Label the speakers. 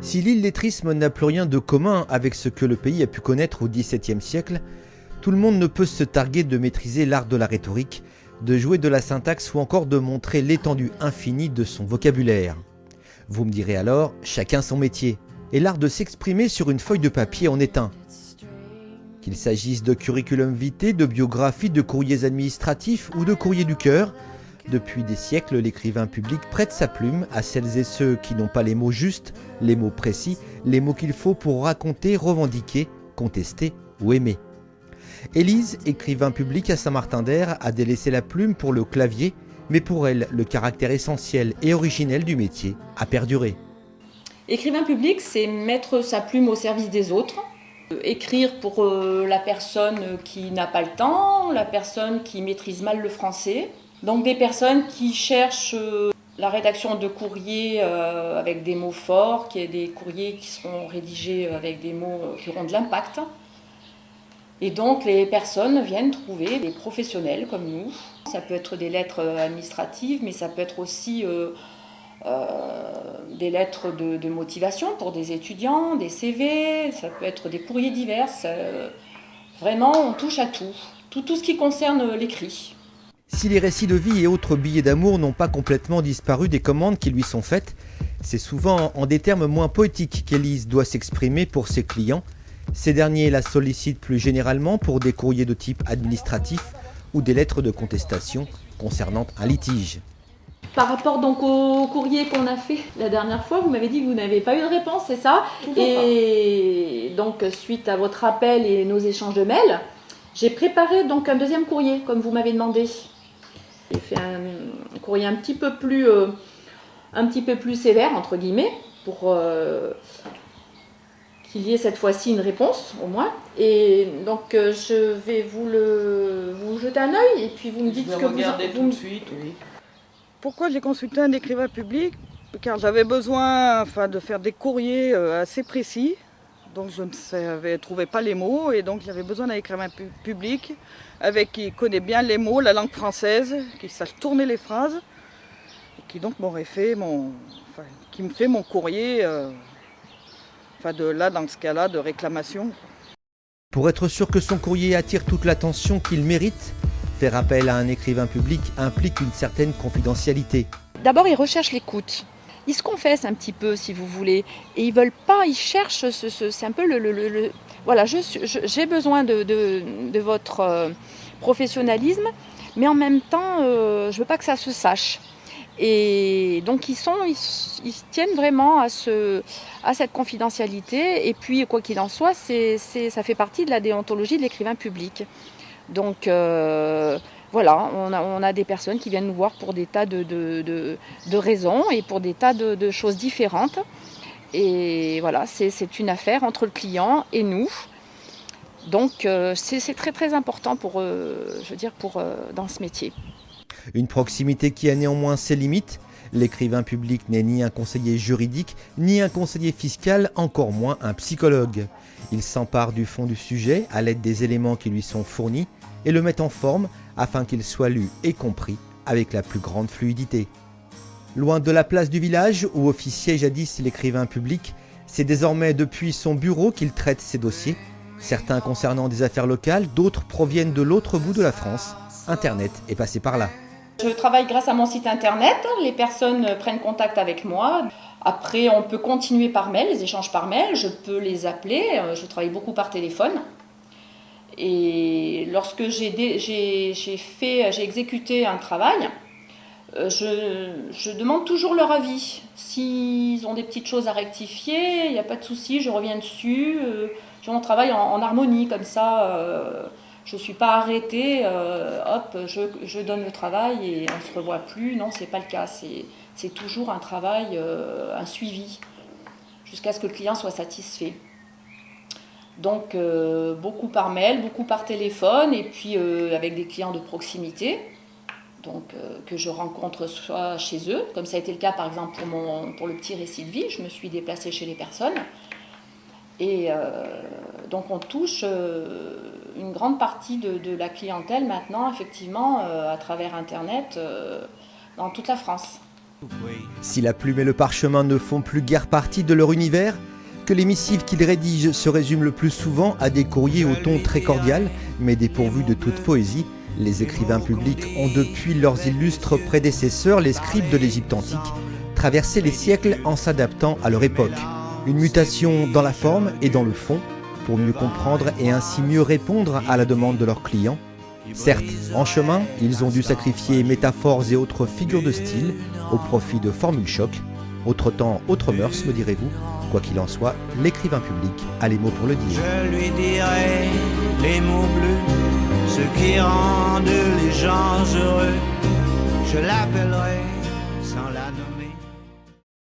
Speaker 1: Si l'illettrisme n'a plus rien de commun avec ce que le pays a pu connaître au XVIIe siècle, tout le monde ne peut se targuer de maîtriser l'art de la rhétorique, de jouer de la syntaxe ou encore de montrer l'étendue infinie de son vocabulaire. Vous me direz alors, chacun son métier, et l'art de s'exprimer sur une feuille de papier en est un. Qu'il s'agisse de curriculum vitae, de biographie, de courriers administratifs ou de courriers du cœur, depuis des siècles, l'écrivain public prête sa plume à celles et ceux qui n'ont pas les mots justes, les mots précis, les mots qu'il faut pour raconter, revendiquer, contester ou aimer. Élise, écrivain public à Saint-Martin-d'Hères, a délaissé la plume pour le clavier, mais pour elle, le caractère essentiel et originel du métier a perduré.
Speaker 2: Écrivain public, c'est mettre sa plume au service des autres. Écrire pour la personne qui n'a pas le temps, la personne qui maîtrise mal le français. Donc des personnes qui cherchent la rédaction de courriers avec des mots forts, qui est des courriers qui seront rédigés avec des mots qui auront de l'impact. Et donc les personnes viennent trouver des professionnels comme nous. Ça peut être des lettres administratives, mais ça peut être aussi des lettres de motivation pour des étudiants, des CV, ça peut être des courriers divers. Vraiment, on touche à tout ce qui concerne l'écrit.
Speaker 1: Si les récits de vie et autres billets d'amour n'ont pas complètement disparu des commandes qui lui sont faites, c'est souvent en des termes moins poétiques qu'Élise doit s'exprimer pour ses clients. Ces derniers la sollicitent plus généralement pour des courriers de type administratif ou des lettres de contestation concernant un litige.
Speaker 2: Par rapport donc au courrier qu'on a fait la dernière fois, vous m'avez dit que vous n'avez pas eu de réponse, c'est ça? Et donc suite à votre appel et nos échanges de mails, j'ai préparé donc un deuxième courrier comme vous m'avez demandé. J'ai fait un courrier un petit peu plus sévère entre guillemets pour qu'il y ait cette fois-ci une réponse au moins. Et donc je vais vous jeter un œil et puis vous me dites ce que vous
Speaker 3: regardez tout de suite. Oui.
Speaker 4: Pourquoi j'ai consulté un écrivain public? Car j'avais besoin de faire des courriers assez précis. Donc je ne trouvais pas les mots et donc j'avais besoin d'un écrivain public qui connaît bien les mots, la langue française, qui sache tourner les phrases et qui donc qui me fait mon courrier, dans ce cas-là, de réclamation.
Speaker 1: Pour être sûr que son courrier attire toute l'attention qu'il mérite, faire appel à un écrivain public implique une certaine confidentialité.
Speaker 2: D'abord, ils recherchent l'écoute. Ils se confessent un petit peu, si vous voulez, et ils veulent pas, ils cherchent, c'est un peu voilà, j'ai besoin de votre professionnalisme, mais en même temps, je veux pas que ça se sache. Et donc ils tiennent vraiment à cette confidentialité, et puis quoi qu'il en soit, ça fait partie de la déontologie de l'écrivain public. Donc voilà, on a des personnes qui viennent nous voir pour des tas de raisons et pour des tas de choses différentes. Et voilà, c'est une affaire entre le client et nous. Donc c'est très très important dans ce métier.
Speaker 1: Une proximité qui a néanmoins ses limites. L'écrivain public n'est ni un conseiller juridique, ni un conseiller fiscal, encore moins un psychologue. Il s'empare du fond du sujet à l'aide des éléments qui lui sont fournis et le met en forme afin qu'il soit lu et compris avec la plus grande fluidité. Loin de la place du village où officiait jadis l'écrivain public, c'est désormais depuis son bureau qu'il traite ses dossiers, certains concernant des affaires locales, d'autres proviennent de l'autre bout de la France. Internet est passé par là.
Speaker 2: Je travaille grâce à mon site internet, les personnes prennent contact avec moi. Après, on peut continuer par mail, les échanges par mail, je peux les appeler, je travaille beaucoup par téléphone. Et lorsque j'ai exécuté un travail, je demande toujours leur avis. S'ils ont des petites choses à rectifier, il n'y a pas de souci, je reviens dessus. On travaille en harmonie, comme ça, je ne suis pas arrêtée, je donne le travail et on ne se revoit plus. Non, ce n'est pas le cas, c'est toujours un travail, un suivi, jusqu'à ce que le client soit satisfait. Donc beaucoup par mail, beaucoup par téléphone et puis avec des clients de proximité donc, que je rencontre soit chez eux, comme ça a été le cas par exemple pour le petit récit de vie, je me suis déplacée chez les personnes et donc on touche une grande partie de la clientèle maintenant effectivement à travers internet dans toute la France.
Speaker 1: Si la plume et le parchemin ne font plus guère partie de leur univers, que les missives qu'ils rédigent se résument le plus souvent à des courriers au ton très cordial, mais dépourvus de toute poésie, les écrivains publics ont depuis leurs illustres prédécesseurs, les scribes de l'Égypte antique, traversé les siècles en s'adaptant à leur époque. Une mutation dans la forme et dans le fond, pour mieux comprendre et ainsi mieux répondre à la demande de leurs clients. Certes, en chemin, ils ont dû sacrifier métaphores et autres figures de style au profit de formules choc. Autre temps, autre mœurs, me direz-vous. Quoi qu'il en soit, l'écrivain public a les mots pour le dire.
Speaker 3: Je lui dirai les mots bleus, ceux qui rendent les gens heureux. Je l'appellerai